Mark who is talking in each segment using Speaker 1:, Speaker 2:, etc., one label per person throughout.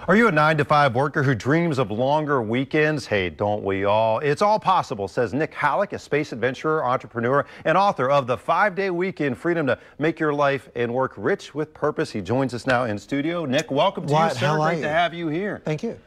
Speaker 1: Are you a 9-to-5 worker who dreams of longer weekends? Hey, don't we all? It's all possible, says Nik Halik, a space adventurer, entrepreneur, and author of the 5-Day Weekend, Freedom to Make Your Life and Work Rich with Purpose. He joins us now in studio. Nik, welcome to you, sir. Great to have you here.
Speaker 2: Thank you.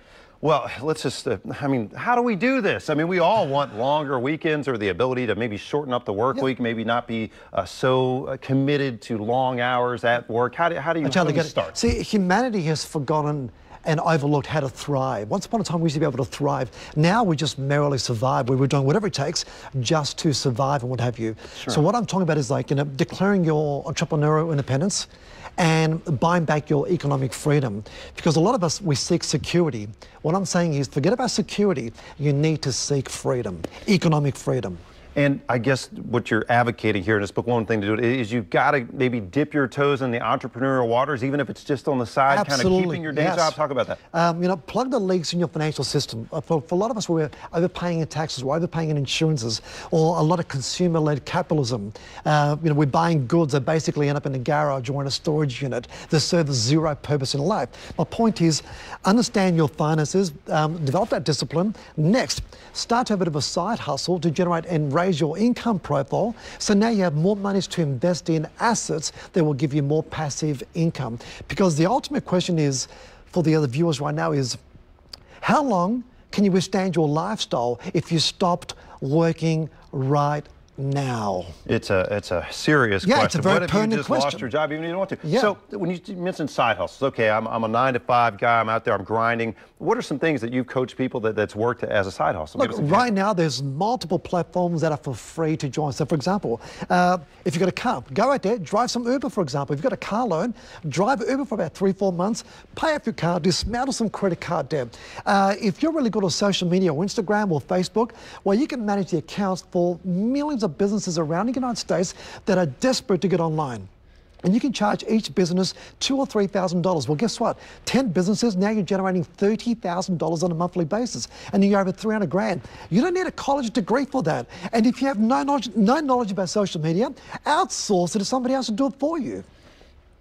Speaker 1: Well, let's just, how do we do this? We all want longer weekends or the ability to maybe shorten up the work week, maybe not be so committed to long hours at work. How do you start?
Speaker 2: See, humanity has forgotten and overlooked how to thrive. Once upon a time, we used to be able to thrive. Now we just merely survive. We were doing whatever it takes just to survive and what have you.
Speaker 1: Sure.
Speaker 2: So what I'm talking about is declaring your entrepreneurial independence and buying back your economic freedom. Because a lot of us, we seek security. What I'm saying is, forget about security. You need to seek freedom, economic freedom.
Speaker 1: And I guess what you're advocating here in this book, one thing to do is you've got to maybe dip your toes in the entrepreneurial waters, even if it's just on the side,
Speaker 2: Absolutely.
Speaker 1: kind of keeping your day job. Talk about that.
Speaker 2: Plug the leaks in your financial system. For a lot of us, we're overpaying in taxes, we're overpaying in insurances, or a lot of consumer-led capitalism. We're buying goods that basically end up in a garage or in a storage unit that serve zero purpose in life. My point is, understand your finances, develop that discipline. Next, start to have a bit of a side hustle to generate and raise your income profile, so now you have more monies to invest in assets that will give you more passive income. Because the ultimate question is, for the other viewers right now, is how long can you withstand your lifestyle if you stopped working right now?
Speaker 1: It's a serious question.
Speaker 2: It's a very pertinent question.
Speaker 1: What if you just lost your job even if you don't want to?
Speaker 2: Yeah.
Speaker 1: So when you mentioned side hustles, okay, I'm a 9-to-5 guy, I'm out there, I'm grinding. What are some things that you've coached people that's worked as a side hustle?
Speaker 2: Look, right now there's multiple platforms that are for free to join. So for example, if you've got a car, go out there, drive some Uber, for example. If you've got a car loan, drive Uber for about 3-4 months, pay off your car, dismantle some credit card debt. If you're really good on social media or Instagram or Facebook, well, you can manage the accounts for millions of businesses around the United States that are desperate to get online. And you can charge each business $2,000 or $3,000. Well, guess what? 10 businesses, now you're generating $30,000 on a monthly basis, and you're over 300 grand. You don't need a college degree for that. And if you have no knowledge about social media, outsource it to somebody else to do it for you.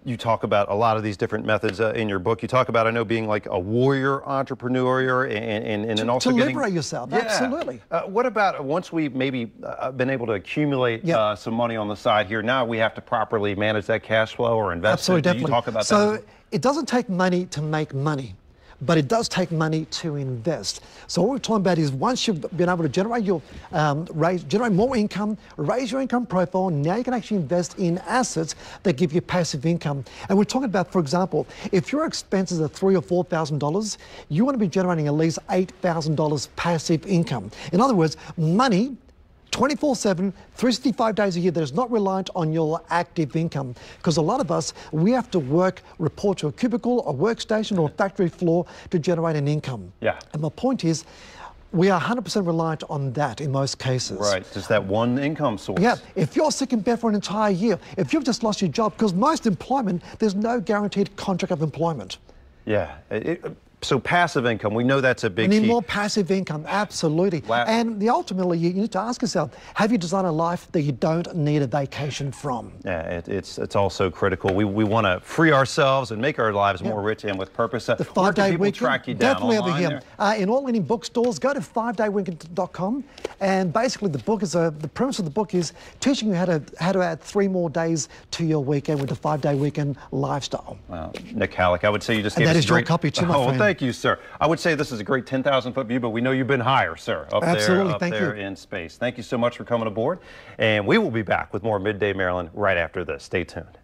Speaker 1: You talk about a lot of these different methods in your book. You talk about, I know, being like a warrior entrepreneur and also
Speaker 2: to liberate yourself. Yeah. Absolutely.
Speaker 1: What about once we've maybe been able to accumulate some money on the side here, now we have to properly manage that cash flow or invest?
Speaker 2: Absolutely, definitely.
Speaker 1: You talk about that?
Speaker 2: So it doesn't take money to make money, but it does take money to invest. So what we're talking about is, once you've been able to generate your generate more income, raise your income profile, now you can actually invest in assets that give you passive income. And we're talking about, for example, if your expenses are $3,000 or $4,000, you want to be generating at least $8,000 passive income. In other words, money 24/7, 365 days a year that is not reliant on your active income. Because a lot of us, we have to report to a cubicle, a workstation, or a factory floor to generate an income.
Speaker 1: Yeah.
Speaker 2: And my point is, we are 100% reliant on that in most cases.
Speaker 1: Right, just that one income source.
Speaker 2: Yeah, if you're sick in bed for an entire year, if you've just lost your job, because most employment, there's no guaranteed contract of employment.
Speaker 1: Yeah. So passive income, we know that's a big key.
Speaker 2: We need more passive income, absolutely. And ultimately, you need to ask yourself, have you designed a life that you don't need a vacation from?
Speaker 1: Yeah, it's also critical. We want to free ourselves and make our lives more rich and with purpose.
Speaker 2: The 5-Day Weekend,
Speaker 1: track you down
Speaker 2: definitely over here. In all leading bookstores, go to 5dayweekend.com, and basically the book is the premise of the book is teaching you how to add 3 more days to your weekend with the 5-Day Weekend lifestyle.
Speaker 1: Well, Nik Halik, I would say you just gave us
Speaker 2: that is your copy too, my friend.
Speaker 1: Thank you, sir. I would say this is a great 10,000-foot view, but we know you've been higher, sir, up there in space. Thank you so much for coming aboard, and we will be back with more Midday Maryland right after this. Stay tuned.